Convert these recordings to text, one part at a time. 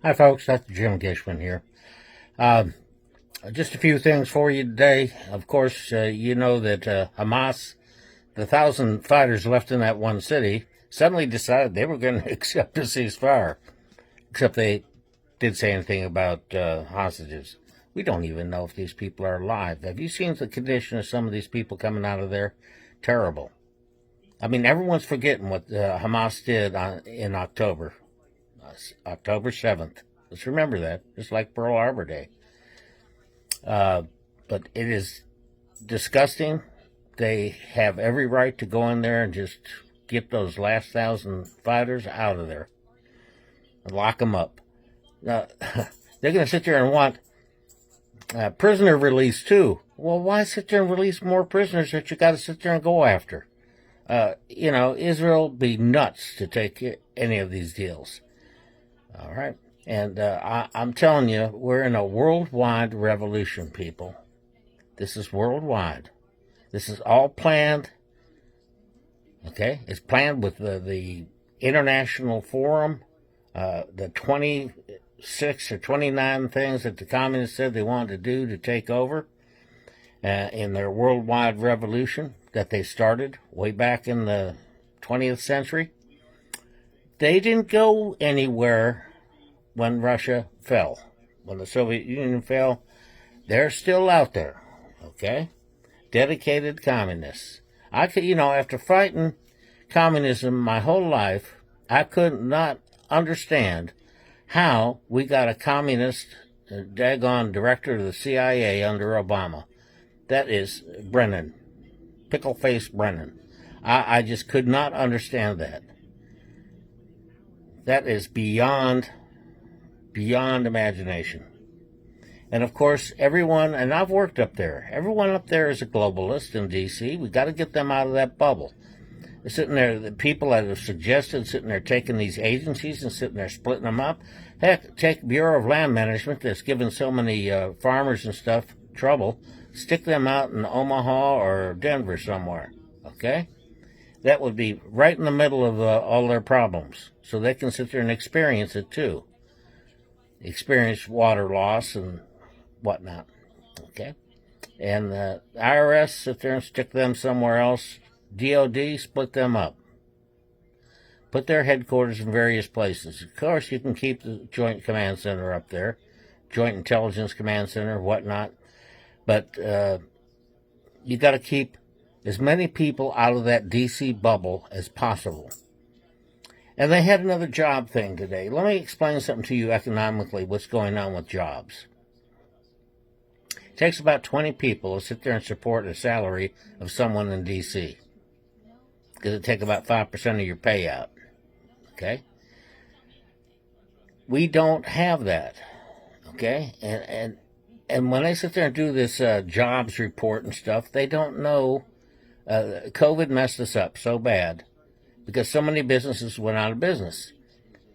Hi, folks. That's Jim Gishman here. Uh, just a few things for you today. Of course, you know that Hamas, the 1,000 fighters left in that one city, suddenly decided they were going to accept a ceasefire, except they did say anything about hostages. We don't even know if these people are alive. Have you seen the condition of some of these people coming out of there? Terrible. I mean, everyone's forgetting what Hamas did in October, October 7th. Let's remember that, just like Pearl Harbor Day. Uh, but it is disgusting. They have every right to go in there and just get those last 1,000 fighters out of there and lock them up. Now, they're going to sit there and want prisoner release too. Well, why sit there and release more prisoners that you got to sit there and go after? Israel be nuts to take any of these deals. All right. And I'm telling you, we're in a worldwide revolution, people. This is worldwide. This is all planned. Okay? It's planned with the International Forum, the 26 or 29 things that the communists said they wanted to do to take over in their worldwide revolution that they started way back in the 20th century. They didn't go anywhere when Russia fell. When the Soviet Union fell, they're still out there, okay? Dedicated communists. After fighting communism my whole life, I could not understand how we got a communist, daggone director of the CIA under Obama. That is Brennan, pickle-faced Brennan. I just could not understand that. That is beyond imagination. And of course, everyone, and I've worked up there, everyone up there is a globalist in D.C. We got to get them out of that bubble. They're sitting there, the people that have suggested sitting there taking these agencies and sitting there splitting them up. Heck, take Bureau of Land Management that's given so many farmers and stuff trouble. Stick them out in Omaha or Denver somewhere, okay? That would be right in the middle of all their problems, so they can sit there and experience it too. Experience water loss and whatnot, okay? And the IRS, sit there and stick them somewhere else. DOD, split them up. Put their headquarters in various places. Of course, you can keep the Joint Command Center up there, Joint Intelligence Command Center, whatnot. But you got to keep as many people out of that D.C. bubble as possible. And they had another job thing today. Let me explain something to you economically, what's going on with jobs. It takes about 20 people to sit there and support a salary of someone in D.C. Because it takes about 5% of your payout. Okay? We don't have that. Okay? And when they sit there and do this jobs report and stuff, they don't know. COVID messed us up so bad because so many businesses went out of business.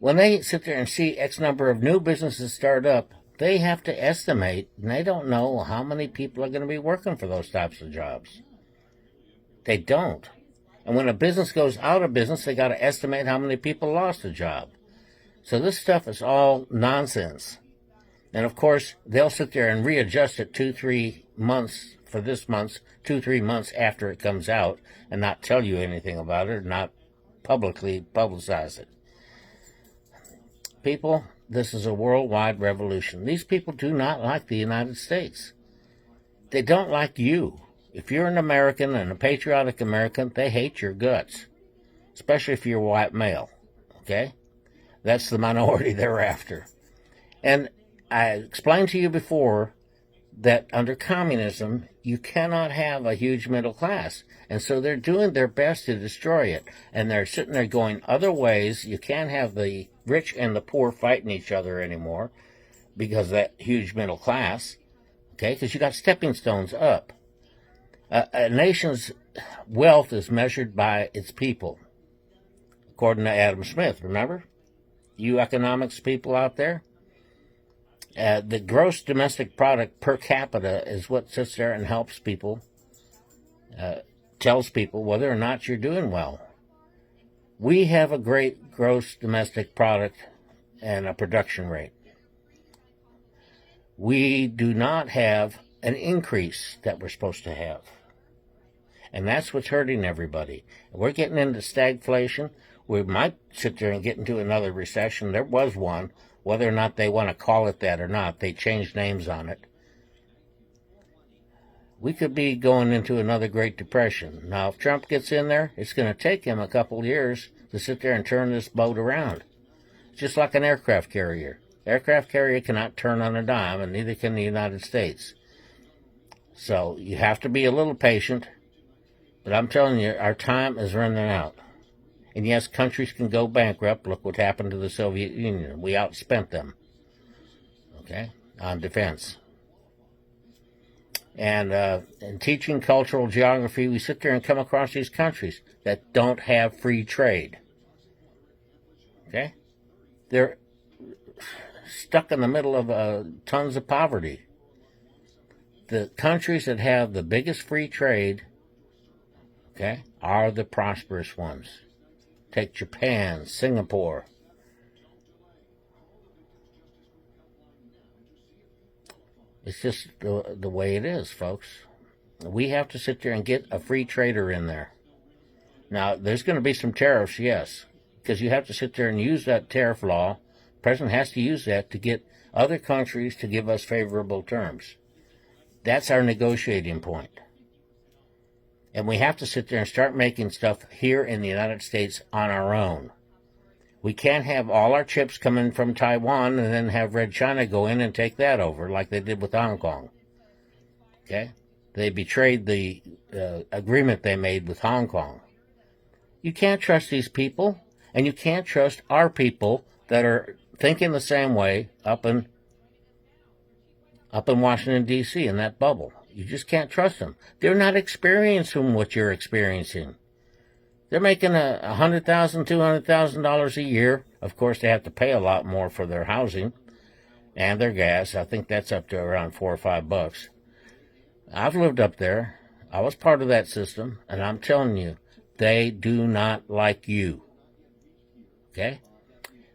When they sit there and see X number of new businesses start up, they have to estimate, and they don't know how many people are going to be working for those types of jobs. They don't. And when a business goes out of business, they got to estimate how many people lost a job. So this stuff is all nonsense. And of course, they'll sit there and readjust it 2-3 months for this month, 2-3 months after it comes out, and not tell you anything about it, or not publicly publicize it. People, this is a worldwide revolution. These people do not like the United States. They don't like you. If you're an American and a patriotic American, they hate your guts, especially if you're a white male, okay? That's the minority they're after. And I explained to you before that under communism, you cannot have a huge middle class. And so they're doing their best to destroy it. And they're sitting there going other ways. You can't have the rich and the poor fighting each other anymore because of that huge middle class, okay? Because you got stepping stones up. A nation's wealth is measured by its people, according to Adam Smith, remember? You economics people out there? The gross domestic product per capita is what sits there and helps people, tells people whether or not you're doing well. We have a great gross domestic product and a production rate. We do not have an increase that we're supposed to have. And that's what's hurting everybody. We're getting into stagflation. We might sit there and get into another recession. There was one. Whether or not they want to call it that or not, they changed names on it. We could be going into another Great Depression. Now, if Trump gets in there, it's going to take him a couple of years to sit there and turn this boat around. Just like an aircraft carrier. Aircraft carrier cannot turn on a dime, and neither can the United States. So you have to be a little patient. But I'm telling you, our time is running out. And yes, countries can go bankrupt. Look what happened to the Soviet Union. We outspent them, okay, on defense. And in teaching cultural geography, we sit there and come across these countries that don't have free trade. Okay? They're stuck in the middle of tons of poverty. The countries that have the biggest free trade, okay, are the prosperous ones. Take Japan, Singapore. It's just the way it is, folks. We have to sit there and get a free trader in there. Now, there's going to be some tariffs, yes, because you have to sit there and use that tariff law. The president has to use that to get other countries to give us favorable terms. That's our negotiating point. And we have to sit there and start making stuff here in the United States on our own. We can't have all our chips come in from Taiwan and then have Red China go in and take that over like they did with Hong Kong. Okay? They betrayed the agreement they made with Hong Kong. You can't trust these people, and you can't trust our people that are thinking the same way up in Washington, D.C., in that bubble. You just can't trust them. They're not experiencing what you're experiencing. They're making $100,000, $200,000 a year. Of course, they have to pay a lot more for their housing and their gas. I think that's up to around $4 or $5. I've lived up there. I was part of that system, and I'm telling you, they do not like you. Okay?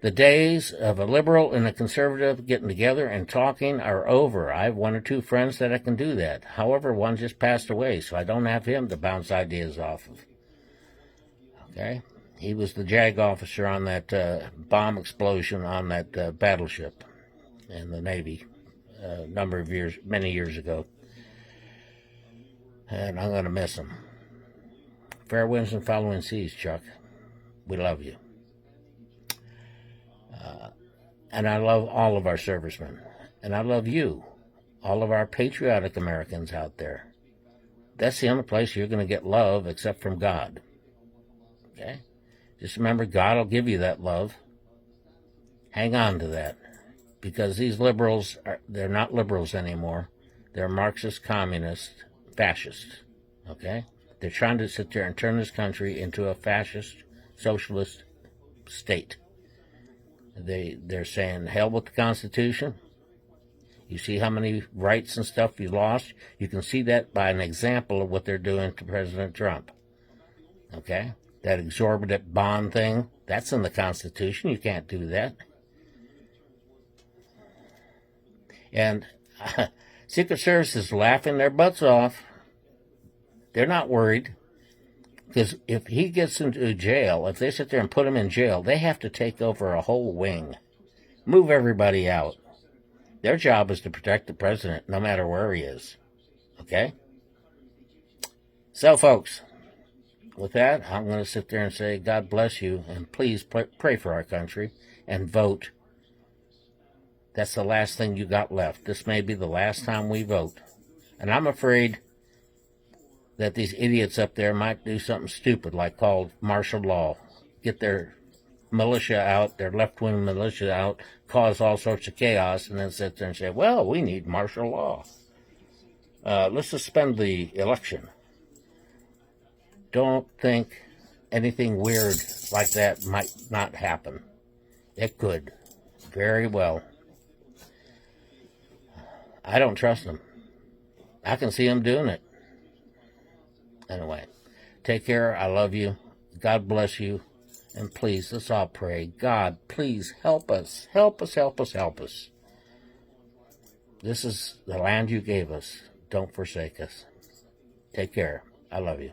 The days of a liberal and a conservative getting together and talking are over. I have one or two friends that I can do that. However, one just passed away, so I don't have him to bounce ideas off of. Okay? He was the JAG officer on that bomb explosion on that battleship in the Navy many years ago. And I'm going to miss him. Fair winds and following seas, Chuck. We love you. And I love all of our servicemen. And I love you, all of our patriotic Americans out there. That's the only place you're going to get love except from God. Okay? Just remember, God will give you that love. Hang on to that. Because these liberals, they're not liberals anymore. They're Marxist, communist, fascists. Okay? They're trying to sit there and turn this country into a fascist, socialist state. They're saying, hell with the Constitution. You see how many rights and stuff you lost? You can see that by an example of what they're doing to President Trump. Okay? That exorbitant bond thing, that's in the Constitution. You can't do that. And Secret Service is laughing their butts off. They're not worried. Because if he gets into jail, if they sit there and put him in jail, they have to take over a whole wing. Move everybody out. Their job is to protect the president, no matter where he is. Okay? So, folks, with that, I'm going to sit there and say, God bless you, and please pray for our country and vote. That's the last thing you got left. This may be the last time we vote. And I'm afraid that these idiots up there might do something stupid like call martial law, get their militia out, their left-wing militia out, cause all sorts of chaos, and then sit there and say, well, we need martial law. Let's suspend the election. Don't think anything weird like that might not happen. It could. Very well. I don't trust them. I can see them doing it. Anyway, take care. I love you. God bless you. And please, let's all pray. God, please help us. Help us, help us, help us. This is the land you gave us. Don't forsake us. Take care. I love you.